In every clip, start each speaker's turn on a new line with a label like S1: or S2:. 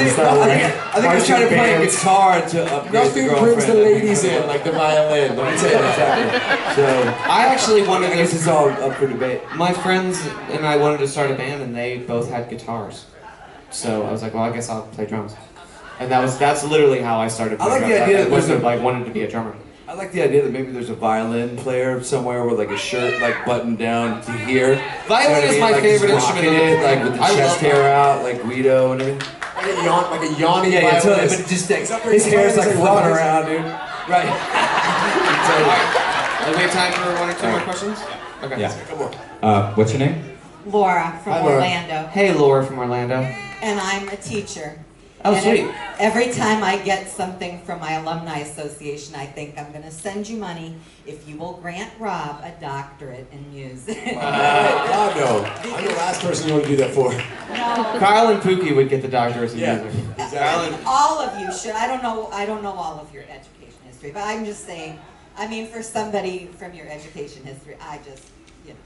S1: It's not like
S2: I think he's trying to play guitar to upgrade
S1: nothing
S2: the
S1: brings the
S2: girlfriend.
S1: ladies in like the violin. Let me tell you that.
S2: So I actually wanted.
S3: I guess
S2: it's all up for debate. My friends and I wanted to start a band, and they both had guitars. So I was like, well, I guess I'll play drums. And that's literally how I started playing drums.
S3: the idea that
S2: I wasn't like wanted to be a drummer.
S3: I like the idea that maybe there's a violin player somewhere with like a shirt like buttoned down to here.
S2: Violin is my favorite instrument.
S3: It, like with the chest hair out, like Guido and everything.
S1: Like a yawning
S3: Yeah,
S1: violin.
S3: but it just his hair's like flipping around, dude. Right.
S2: Do we have time for one or two more questions? Okay.
S4: Yeah.
S1: Come on.
S4: What's your name?
S5: Laura from
S1: Hi, Laura.
S5: Orlando.
S2: Hey, Laura from Orlando.
S5: And I'm a teacher.
S2: Oh,
S5: And
S2: sweet.
S5: Every time I get something from my alumni association, I think I'm going to send you money if you will grant Rob a doctorate in music.
S1: God, no. I'm the last person you want to do that for.
S5: No.
S2: Kyle and Pookie would get the doctorate in
S1: Yeah.
S2: music.
S1: Exactly.
S5: All of you should. I don't know all of your education history, but I'm just saying, I mean, for somebody from your education history, I just, you know.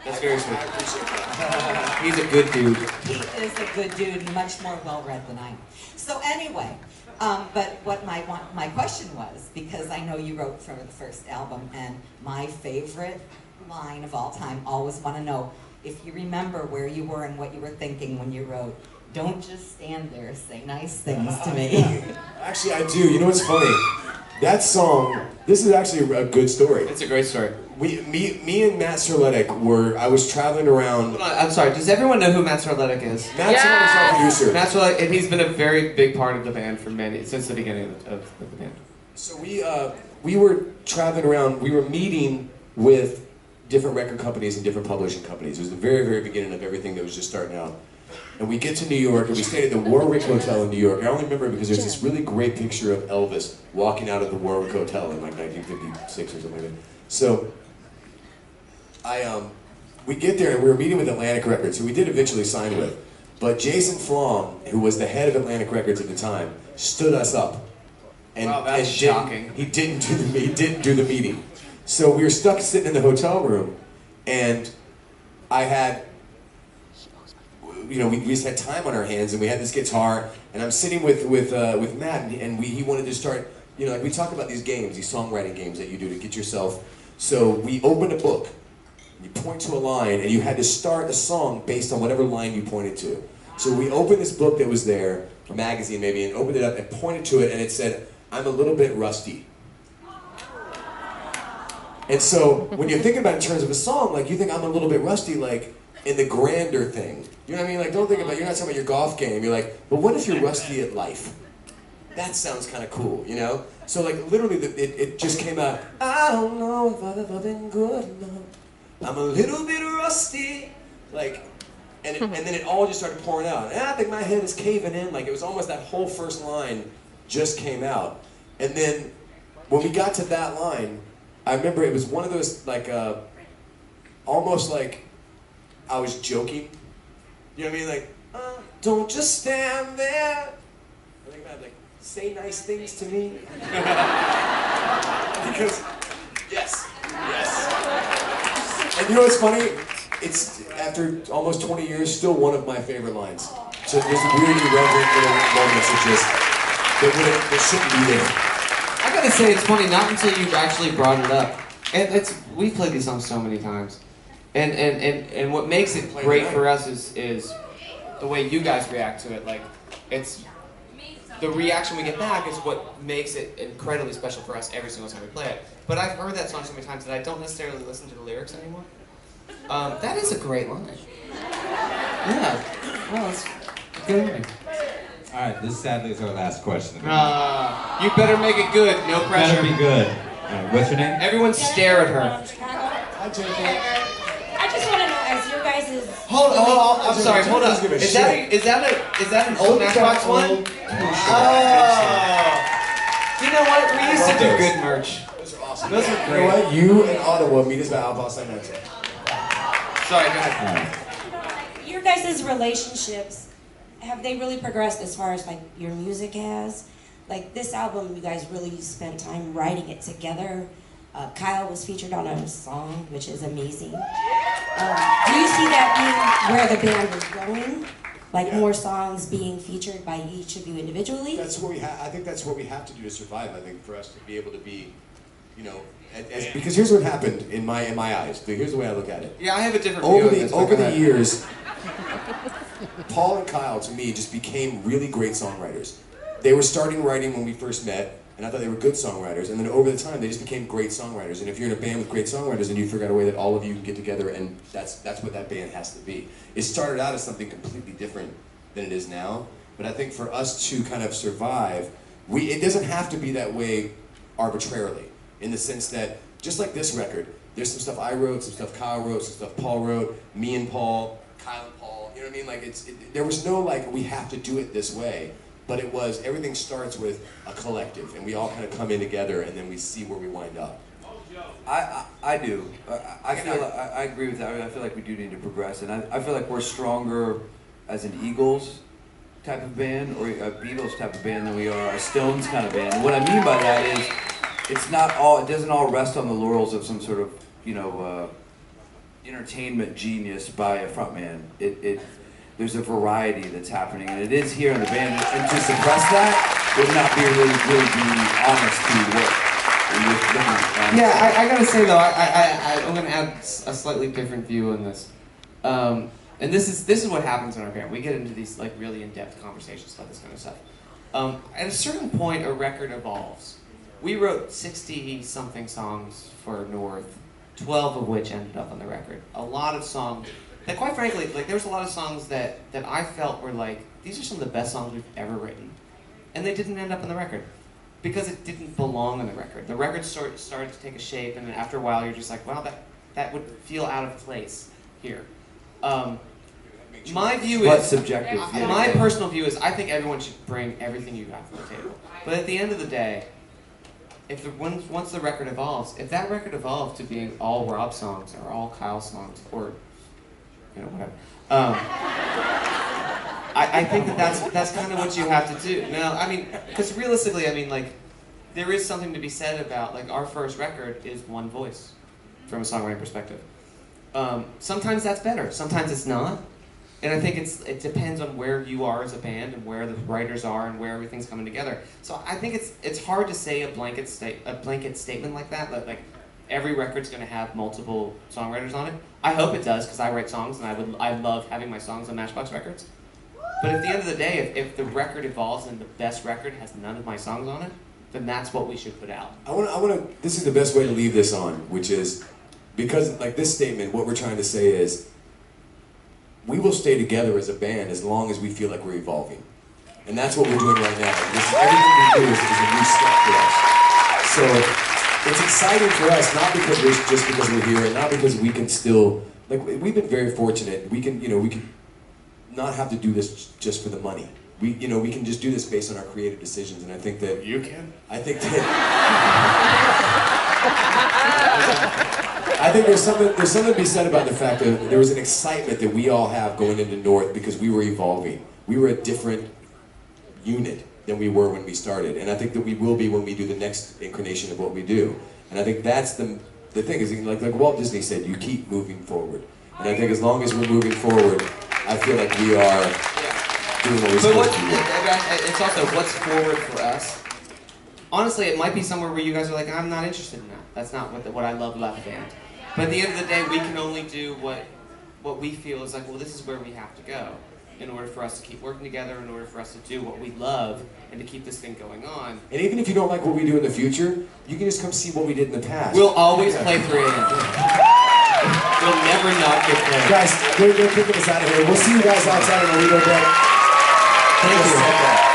S2: That's very sweet.
S1: I appreciate that.
S2: He's a good dude.
S5: He is a good dude and much more well-read than I am. So anyway, but what my question was, because I know you wrote for the first album, and my favorite line of all time, always want to know if you remember where you were and what you were thinking when you wrote, "Don't just stand there, say nice things to me."
S1: Actually, I do. You know what's funny? That song, this is actually a good story.
S2: It's a great story.
S1: Me and Matt Serletic I was traveling around.
S2: Hold on, I'm sorry, does everyone know who Matt Serletic is?
S1: Matt Serletic's our producer.
S2: Matt Serletic, and he's been a very big part of the band since the beginning of the band.
S1: So we were traveling around, we were meeting with different record companies and different publishing companies. It was the very, very beginning of everything that was just starting out. And we get to New York, and we stayed at the Warwick Hotel in New York. I only remember it because there's this really great picture of Elvis walking out of the Warwick Hotel in like 1956 or something like that. So we get there, and we were meeting with Atlantic Records, who we did eventually sign with. But Jason Flom, who was the head of Atlantic Records at the time, stood us up. And,
S2: Wow, that's shocking.
S1: He didn't do the meeting. So we were stuck sitting in the hotel room, and I had, you know, we just had time on our hands, and we had this guitar, and I'm sitting with Matt, and he wanted to start, you know, like we talk about these games, these songwriting games that you do to get yourself. So we opened a book. You point to a line, and you had to start a song based on whatever line you pointed to. So we opened this book that was there, a magazine maybe, and opened it up and pointed to it, and it said, "I'm a little bit rusty." And so when you're thinking about it in terms of a song, like you think I'm a little bit rusty, like in the grander thing. You know what I mean? Like don't think about, you're not talking about your golf game. You're like, but what if you're rusty at life? That sounds kind of cool, you know? So like literally it just came out, I don't know if I've ever been good enough. I'm a little bit rusty. Like, and then it all just started pouring out. And I think my head is caving in. Like it was almost that whole first line just came out. And then when we got to that line, I remember it was one of those like, almost like I was joking. You know what I mean? Like, don't just stand there. I think about like, say nice things to me. Because, yes. And you know what's funny? It's, after almost 20 years, still one of my favorite lines. So there's weird, irreverent little moments that shouldn't be there.
S2: I gotta say, it's funny, not until you actually brought it up. And we've played these songs so many times. And what makes it great for us is the way you guys react to it. Like, it's the reaction we get back is what makes it incredibly special for us every single time we play it. But I've heard that song so many times that I don't necessarily listen to the lyrics anymore. That is a great line. Yeah. Well, it's good.
S4: All right, this sadly is our last question.
S2: You better make it good. No pressure.
S4: Better be good. All right, what's your name?
S2: Everyone stare at her.
S1: Hi, Jennifer.
S6: I just want to know, as your guys'
S2: Hold on. I'm sorry. Hold up. Is that an old Matchbox one? Oh. You know what? We used to do good merch.
S1: Those are awesome.
S2: Those are
S1: You know
S2: great.
S1: what? You and Ottawa meet us by Alpha Mental.
S2: Sorry, go ahead.
S6: your guys' relationships, have they really progressed as far as like your music has? Like this album, you guys really spent time writing it together. Kyle was featured on a song, which is amazing. Do you see that being where the band is going? Like
S1: Yeah.
S6: more songs being featured by each of you individually?
S1: That's what we I think that's what we have to do to survive. I think for us to be able to be, you know, because here's what happened in my eyes. Here's the way I look at it.
S2: Yeah, I have a different view
S1: Over
S2: of
S1: the
S2: this. but
S1: over
S2: go
S1: the
S2: ahead.
S1: years, Paul and Kyle to me just became really great songwriters. They were starting writing when we first met, and I thought they were good songwriters. And then over the time, they just became great songwriters. And if you're in a band with great songwriters, then you figure out a way that all of you can get together, and that's what that band has to be. It started out as something completely different than it is now. But I think for us to kind of survive, it doesn't have to be that way arbitrarily. In the sense that, just like this record, there's some stuff I wrote, some stuff Kyle wrote, some stuff Paul wrote, me and Paul, Kyle and Paul. You know what I mean? Like there was no like we have to do it this way. But it was, everything starts with a collective, and we all kind of come in together, and then we see where we wind up.
S3: I do. I agree with that. I mean, I feel like we do need to progress, and I feel like we're stronger as an Eagles type of band or a Beatles type of band than we are a Stones kind of band. And what I mean by that is, it doesn't all rest on the laurels of some sort of, you know, entertainment genius by a frontman. There's a variety that's happening, and it is here in the band. And to suppress that would not be really be honest to what we're looking.
S2: Yeah, I gotta say though, I'm gonna add a slightly different view on this. And this is what happens in our band. We get into these like really in-depth conversations about this kind of stuff. At a certain point, a record evolves. We wrote 60-something songs for North, 12 of which ended up on the record. A lot of songs that, quite frankly, like there was a lot of songs that I felt were like, these are some of the best songs we've ever written. And they didn't end up on the record because it didn't belong on the record. The record started to take a shape, and then after a while you're just like, wow, that would feel out of place here. My view
S3: But
S2: is
S3: subjective. Yeah.
S2: my personal view is I think everyone should bring everything you got to the table. But at the end of the day, if once the record evolves, if that record evolved to being all Rob songs or all Kyle songs or whatever, I think that's kind of what you have to do. Now, I mean, because realistically, I mean, like, there is something to be said about like our first record is one voice from a songwriting perspective. Sometimes that's better, sometimes it's not. And I think it depends on where you are as a band and where the writers are and where everything's coming together. So I think it's hard to say a blanket statement like that. Like every record's going to have multiple songwriters on it. I hope it does because I write songs and I love having my songs on Matchbox records. But at the end of the day, if the record evolves and the best record has none of my songs on it, then that's what we should put out.
S1: I want to. This is the best way to leave this on, which is because like this statement, what we're trying to say is, we will stay together as a band as long as we feel like we're evolving. And that's what we're doing right now. Everything we do is a new step for us. So it's exciting for us, not because we're here, and not because we can still, like, we've been very fortunate. We can not have to do this just for the money. We can just do this based on our creative decisions, and I think that...
S2: You can?
S1: I think there's something to be said about the fact that there was an excitement that we all have going into North because we were evolving. We were a different unit than we were when we started, and I think that we will be when we do the next incarnation of what we do. And I think that's the thing is like Walt Disney said, you keep moving forward. And I think as long as we're moving forward, I feel like we are doing what we're supposed to do.
S2: It's also what's forward for us. Honestly, it might be somewhere where you guys are like, I'm not interested in that. That's not what I love about the band. But at the end of the day, we can only do what we feel is like, well, this is where we have to go in order for us to keep working together, in order for us to do what we love, and to keep this thing going on.
S1: And even if you don't like what we do in the future, you can just come see what we did in the past.
S2: We'll always play 3 a.m. We'll never not get played.
S1: Guys, they're kicking us out of here. We'll see you guys outside in a little bit.
S2: Thank you.